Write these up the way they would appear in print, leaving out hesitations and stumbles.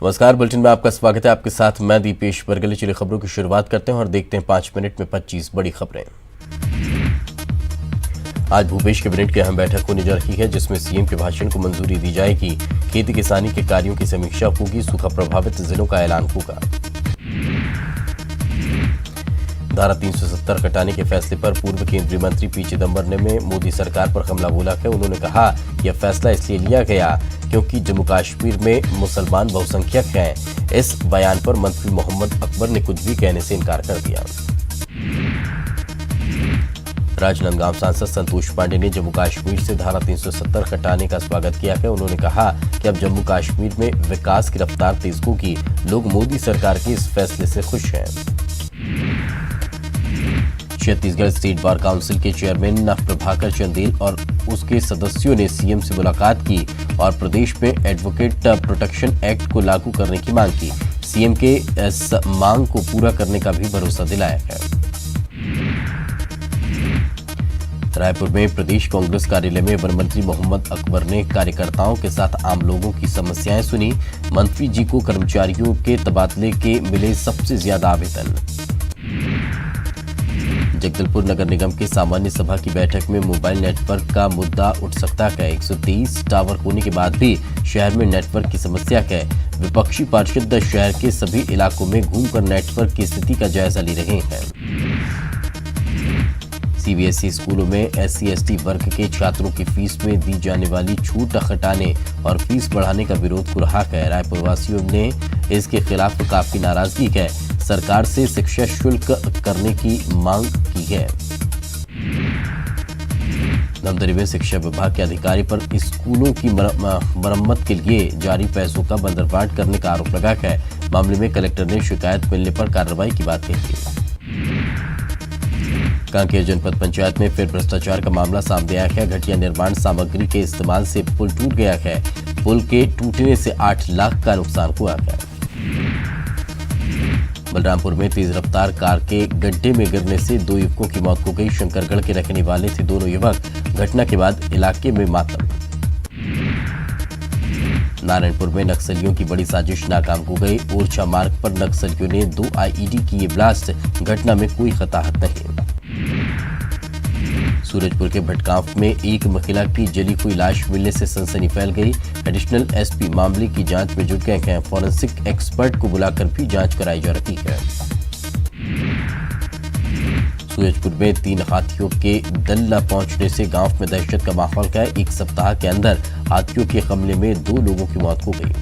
नमस्कार, बुलेटिन में आपका स्वागत है। आपके साथ मैं दीपेश बरगले। चलिए खबरों की शुरुआत करते हैं और देखते हैं 5 मिनट में 25 बड़ी खबरें। आज भूपेश कैबिनेट की अहम बैठक होने जा रही है, जिसमें सीएम के भाषण को मंजूरी दी जाएगी। खेती किसानी के कार्यों की समीक्षा होगी। सूखा प्रभावित जिलों का ऐलान होगा। धारा 370 हटाने के फैसले पर पूर्व केंद्रीय मंत्री पी चिदंबरम ने मोदी सरकार पर हमला बोला है। उन्होंने कहा यह फैसला इसलिए लिया गया क्योंकि जम्मू कश्मीर में मुसलमान बहुसंख्यक हैं। इस बयान पर मंत्री मोहम्मद अकबर ने कुछ भी कहने से इनकार कर दिया। राजनांदगांव सांसद संतोष पांडे ने जम्मू कश्मीर से धारा 370 हटाने का स्वागत किया है। उन्होंने कहा कि अब जम्मू कश्मीर में विकास की रफ्तार तेज होगी। लोग मोदी सरकार के इस फैसले से खुश हैं। छत्तीसगढ़ स्टेट बार काउंसिल के चेयरमैन प्रभाकर चंदेल और उसके सदस्यों ने सीएम से मुलाकात की और प्रदेश में एडवोकेट प्रोटेक्शन एक्ट को लागू करने की मांग की। सीएम के इस मांग को पूरा करने का भी भरोसा दिलाया है। रायपुर में प्रदेश कांग्रेस कार्यालय में वन मंत्री मोहम्मद अकबर ने कार्यकर्ताओं के साथ आम लोगों की समस्याएं सुनी। मंत्री जी को कर्मचारियों के तबादले के मिले सबसे ज्यादा आवेदन। जगदलपुर नगर निगम के सामान्य सभा की बैठक में मोबाइल नेटवर्क का मुद्दा उठ सकता है। 123 टावर होने के बाद भी शहर में नेटवर्क की समस्या है। विपक्षी पार्षद शहर के सभी इलाकों में घूमकर नेटवर्क की स्थिति का जायजा ले रहे हैं। सीबीएसई स्कूलों में SC/ST वर्ग के छात्रों की फीस में दी जाने वाली छूट हटाने और फीस बढ़ाने का विरोध हो रहा है। रायपुर वासियों ने इसके खिलाफ काफी नाराजगी है। सरकार से शिक्षा शुल्क करने की मांग की है। धमतरी में शिक्षा विभाग के अधिकारी पर स्कूलों की मरम्मत के लिए जारी पैसों का बंदरबाट करने का आरोप लगा है। मामले में कलेक्टर ने शिकायत मिलने पर कार्रवाई की बात कही। कांकेर जनपद पंचायत में फिर भ्रष्टाचार का मामला सामने आया है। घटिया निर्माण सामग्री के इस्तेमाल से पुल टूट गया है। पुल के टूटने से 8 लाख का नुकसान हुआ है। बलरामपुर में तेज रफ्तार कार के गड्ढे में गिरने से 2 युवकों की मौत हो गई। शंकरगढ़ के रहने वाले थे दोनों युवक। घटना के बाद इलाके में मातम। नारायणपुर में नक्सलियों की बड़ी साजिश नाकाम हो गई। ओरछा मार्ग पर नक्सलियों ने 2 IED किए ब्लास्ट। घटना में कोई हताहत नहीं। सूरजपुर के भटगांव में एक महिला की जली हुई लाश मिलने से सनसनी फैल गई। एडिशनल SP मामले की जांच में जुट गए हैं। फॉरेंसिक एक्सपर्ट को बुलाकर भी जांच कराई जा रही है। सूरजपुर में 3 हाथियों के दल न पहुंचने से गांव में दहशत का माहौल है। 1 सप्ताह के अंदर हाथियों के हमले में 2 लोगों की मौत हो गई।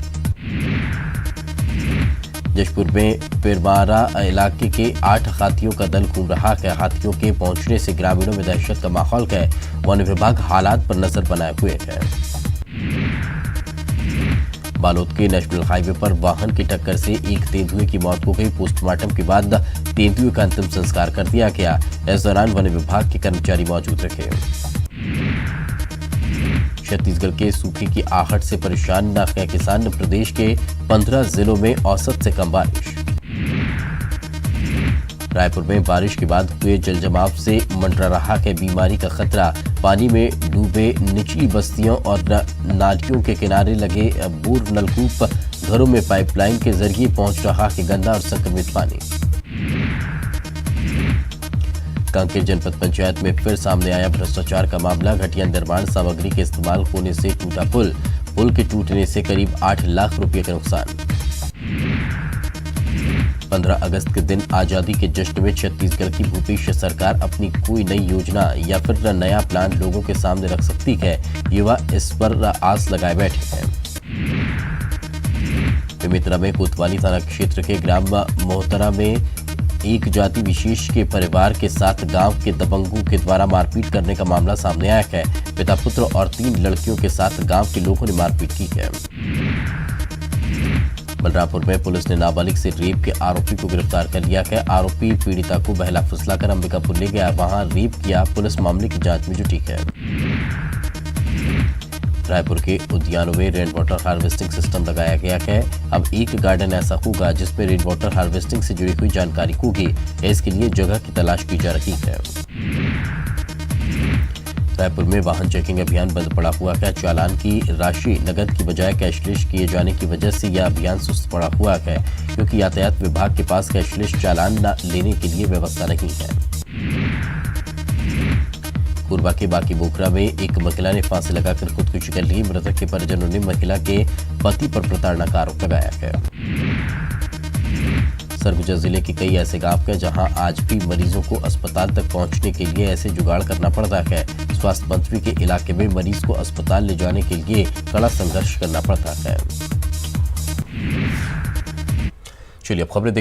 जशपुर में पिरवारा इलाके के 8 हाथियों का दल घूम रहा है। हाथियों के पहुंचने से ग्रामीणों में दहशत का माहौल है। वन विभाग हालात पर नजर बनाए हुए है। बालोद के नेशनल हाईवे पर वाहन की टक्कर से एक तेंदुए की मौत हो गई। पोस्टमार्टम के बाद तेंदुए का अंतिम संस्कार कर दिया गया। इस दौरान वन विभाग के कर्मचारी मौजूद रहे। छत्तीसगढ़ के सूखे की आहट से परेशान न है किसान। प्रदेश के 15 जिलों में औसत से कम बारिश। रायपुर में बारिश के बाद हुए जलजमाव से मंडरा रहा है बीमारी का खतरा। पानी में डूबे निचली बस्तियों और नालियों के किनारे लगे बोर नलकूप घरों में पाइपलाइन के जरिए पहुंच रहा है गंदा और संक्रमित पानी। कांकेर जनपद पंचायत में फिर सामने आया भ्रष्टाचार का मामला। घटिया निर्माण सामग्री के इस्तेमाल होने से टूटा पुल के टूटने से करीब 8 लाख रुपए का नुकसान। 15 अगस्त के दिन आजादी के जश्न में छत्तीसगढ़ की भूपेश सरकार अपनी कोई नई योजना या फिर नया प्लान लोगों के सामने रख सकती है। युवा इस पर आस लगाए बैठे हैं। बेमेतरा में कोतवाली थाना क्षेत्र के ग्राम मोहतरा में एक जाति विशेष के परिवार के साथ गांव के दबंगों के द्वारा मारपीट करने का मामला सामने आया है। पिता पुत्र और 3 लड़कियों के साथ गांव के लोगों ने मारपीट की है। बलरामपुर में पुलिस ने नाबालिग से रेप के आरोपी को गिरफ्तार कर लिया है। आरोपी पीड़िता को बहला फुसलाकर अंबिकापुर ले गया, वहां रेप किया। पुलिस मामले की जांच में जुटी है। रायपुर के उद्यानों में रेन वाटर हार्वेस्टिंग सिस्टम लगाया गया है। अब एक गार्डन ऐसा होगा जिसमें रेन वाटर हार्वेस्टिंग से जुड़ी हुई जानकारी होगी। इसके लिए जगह की तलाश की जा रही है। रायपुर में वाहन चेकिंग अभियान बंद पड़ा हुआ है। चालान की राशि नकद की बजाय कैशलेस किए जाने की वजह से यह अभियान सुस्त पड़ा हुआ है, क्योंकि यातायात विभाग के पास कैशलेस चालान न लेने के लिए व्यवस्था नहीं है। कोरबा के बाकी बोखरा में एक महिला ने फांसी लगाकर खुदकुशी कर ली। मृतक के परिजनों ने महिला के पति पर प्रताड़ना का आरोप लगाया है। सरगुजा जिले के कई ऐसे गांव हैं जहां आज भी मरीजों को अस्पताल तक पहुंचने के लिए ऐसे जुगाड़ करना पड़ता है। स्वास्थ्य मंत्री के इलाके में मरीज को अस्पताल ले जाने के लिए कड़ा संघर्ष करना पड़ता है। चलिए अब खबरें